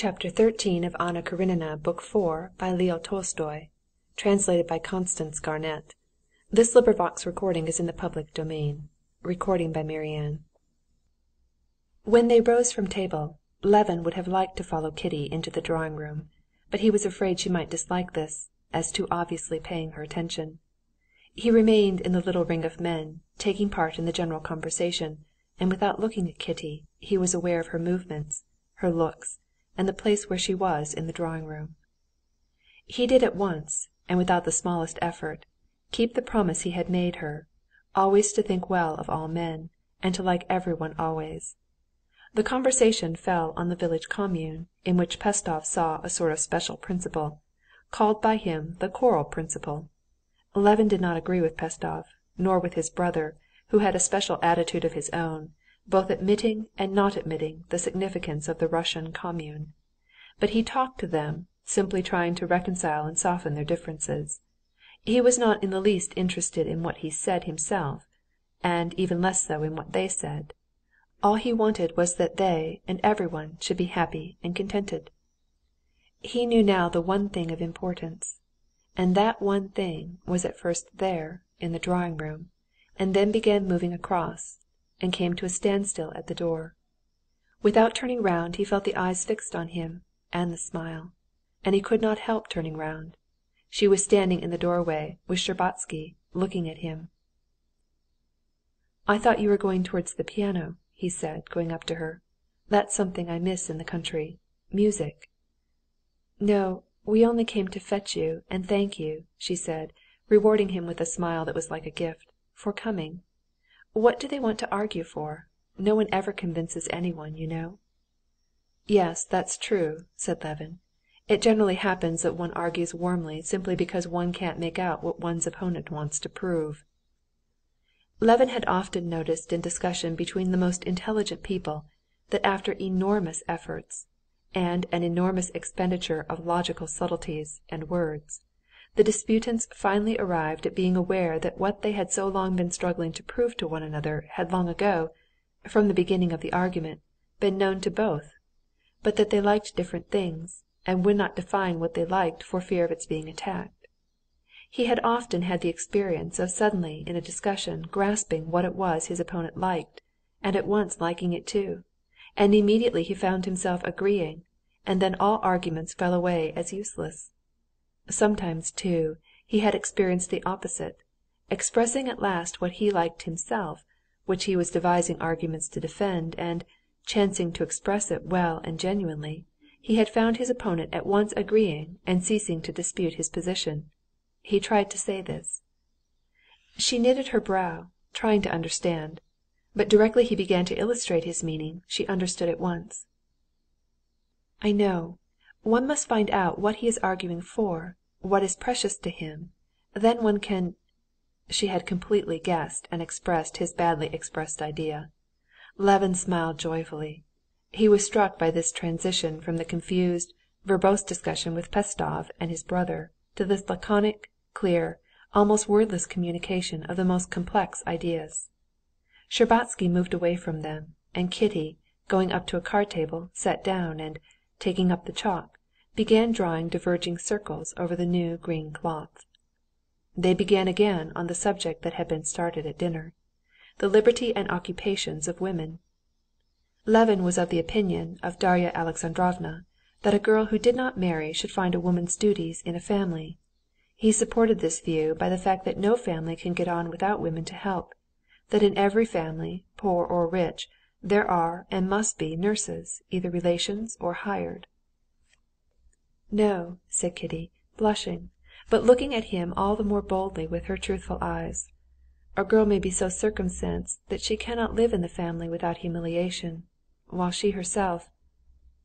Chapter 13 of Anna Karenina, Book 4, by Leo Tolstoy. Translated by Constance Garnett. This recording is in the public domain. Recording by Marianne. When they rose from table, Levin would have liked to follow Kitty into the drawing-room, but he was afraid she might dislike this, as too obviously paying her attention. He remained in the little ring of men, taking part in the general conversation, and without looking at Kitty, he was aware of her movements, her looks, and the place where she was in the drawing-room. He did at once, and without the smallest effort, keep the promise he had made her, always to think well of all men, and to like everyone always. The conversation fell on the village commune, in which Pestsov saw a sort of special principle, called by him the choral principle. Levin did not agree with Pestsov, nor with his brother, who had a special attitude of his own, both admitting and not admitting the significance of the Russian commune. But he talked to them, simply trying to reconcile and soften their differences. He was not in the least interested in what he said himself, and even less so in what they said. All he wanted was that they and everyone should be happy and contented. He knew now the one thing of importance, and that one thing was at first there in the drawing-room, and then began moving across, and came to a standstill at the door. Without turning round he felt the eyes fixed on him, and the smile, and he could not help turning round. She was standing in the doorway with Shtcherbatsky, looking at him. "I thought you were going towards the piano," he said, going up to her. "That's something I miss in the country. Music." "No, we only came to fetch you and thank you," she said, rewarding him with a smile that was like a gift, "for coming. What do they want to argue for? No one ever convinces anyone, you know." "Yes, that's true," said Levin. "It generally happens that one argues warmly simply because one can't make out what one's opponent wants to prove." Levin had often noticed in discussion between the most intelligent people that after enormous efforts, and an enormous expenditure of logical subtleties and words, the disputants finally arrived at being aware that what they had so long been struggling to prove to one another had long ago, from the beginning of the argument, been known to both, but that they liked different things, and would not define what they liked for fear of its being attacked. He had often had the experience of suddenly in a discussion grasping what it was his opponent liked, and at once liking it too, and immediately he found himself agreeing, and then all arguments fell away as useless. Sometimes, too, he had experienced the opposite, expressing at last what he liked himself, which he was devising arguments to defend, and, chancing to express it well and genuinely, he had found his opponent at once agreeing and ceasing to dispute his position. He tried to say this. She knitted her brow, trying to understand, but directly he began to illustrate his meaning, she understood at once. "I know. One must find out what he is arguing for, what is precious to him. Then one can—" She had completely guessed and expressed his badly expressed idea. Levin smiled joyfully. He was struck by this transition from the confused, verbose discussion with Pestsov and his brother to this laconic, clear, almost wordless communication of the most complex ideas. Shtcherbatsky moved away from them, and Kitty, going up to a card table, sat down and, taking up the chalk, began drawing diverging circles over the new green cloth. They began again on the subject that had been started at dinner, the liberty and occupations of women. Levin was of the opinion of Darya Alexandrovna that a girl who did not marry should find a woman's duties in a family. He supported this view by the fact that no family can get on without women to help, that in every family, poor or rich, there are and must be nurses, either relations or hired. "No," said Kitty, blushing, but looking at him all the more boldly with her truthful eyes. "A girl may be so circumstanced that she cannot live in the family without humiliation, while she herself—"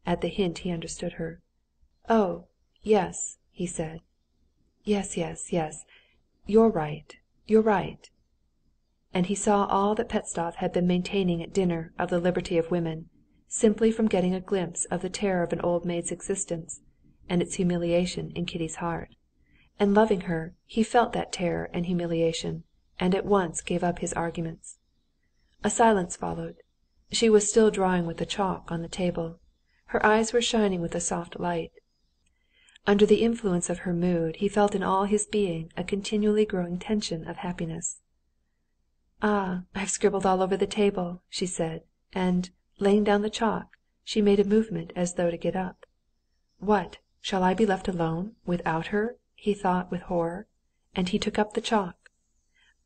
At the hint he understood her. "Oh, yes," he said. "Yes, yes, yes. You're right, you're right." And he saw all that Pestsov had been maintaining at dinner of the liberty of women, simply from getting a glimpse of the terror of an old maid's existence, and its humiliation in Kitty's heart. And loving her, he felt that terror and humiliation, and at once gave up his arguments. A silence followed. She was still drawing with the chalk on the table. Her eyes were shining with a soft light. Under the influence of her mood he felt in all his being a continually growing tension of happiness. "Ah, I've scribbled all over the table," she said, and, laying down the chalk, she made a movement as though to get up. "What, shall I be left alone, without her?" he thought with horror, and he took up the chalk.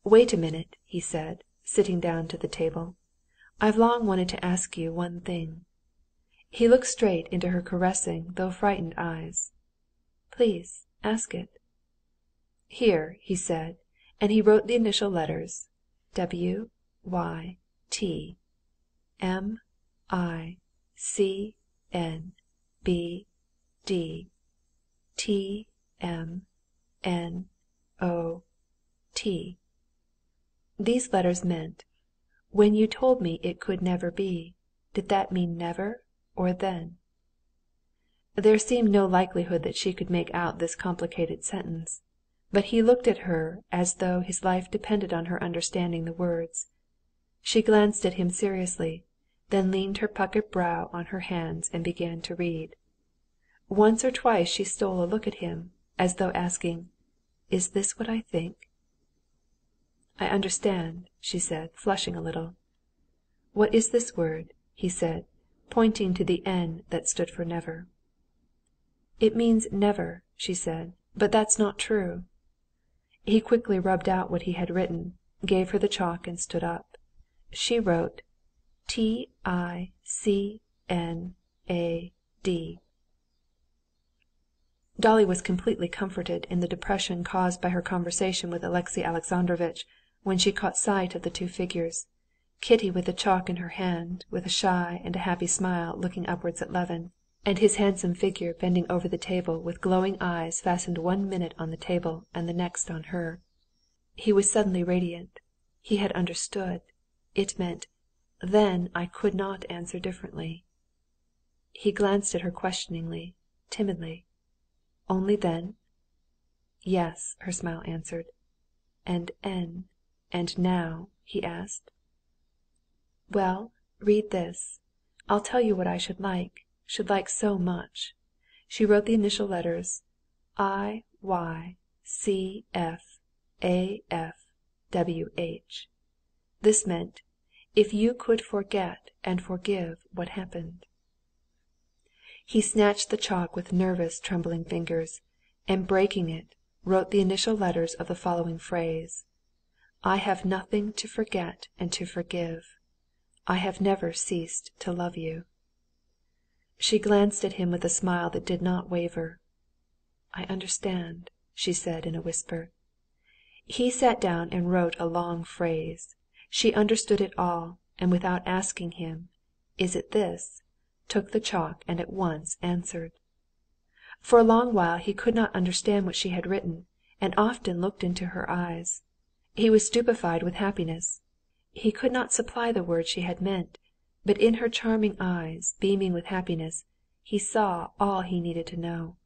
"Wait a minute," he said, sitting down to the table. "I've long wanted to ask you one thing." He looked straight into her caressing though frightened eyes. "Please, ask it." "Here," he said, and he wrote the initial letters W, Y, T, M, I, C, N, B, D, T, M, N, O, T. These letters meant, "When you told me it could never be, did that mean never or then?" There seemed no likelihood that she could make out this complicated sentence, but he looked at her as though his life depended on her understanding the words. She glanced at him seriously, then leaned her puckered brow on her hands and began to read. Once or twice she stole a look at him, as though asking, "Is this what I think?" "I understand," she said, flushing a little. "What is this word?" he said, pointing to the N that stood for never. "It means never," she said, "but that's not true." He quickly rubbed out what he had written, gave her the chalk and stood up. She wrote TICNAD. Dolly was completely comforted in the depression caused by her conversation with Alexey Alexandrovitch when she caught sight of the two figures, Kitty with the chalk in her hand, with a shy and a happy smile looking upwards at Levin, and his handsome figure bending over the table with glowing eyes fastened 1 minute on the table and the next on her. He was suddenly radiant. He had understood. It meant, "Then I could not answer differently." He glanced at her questioningly, timidly. "Only then?" "Yes," her smile answered. "And now?" he asked. "Well, read this. I'll tell you what I should like so much." She wrote the initial letters I, Y, C, F, A, F, W, H. This meant, "If you could forget and forgive what happened." He snatched the chalk with nervous, trembling fingers, and breaking it, wrote the initial letters of the following phrase: "I have nothing to forget and to forgive. I have never ceased to love you." She glanced at him with a smile that did not waver. "I understand," she said in a whisper. He sat down and wrote a long phrase. She understood it all, and without asking him, "Is it this?" took the chalk and at once answered. For a long while he could not understand what she had written, and often looked into her eyes. He was stupefied with happiness. He could not supply the words she had meant, but in her charming eyes, beaming with happiness, he saw all he needed to know.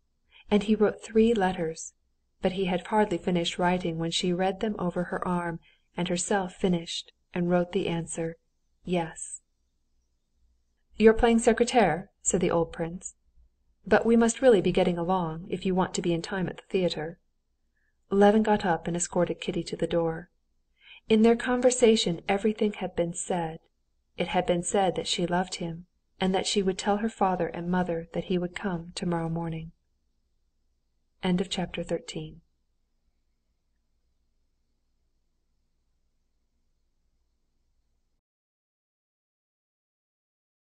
And he wrote 3 letters, but he had hardly finished writing when she read them over her arm, and herself finished, and wrote the answer, "Yes." "You're playing secrétaire?" said the old prince. "But we must really be getting along, if you want to be in time at the theatre." Levin got up and escorted Kitty to the door. In their conversation everything had been said. It had been said that she loved him, and that she would tell her father and mother that he would come tomorrow morning. Chapter 14.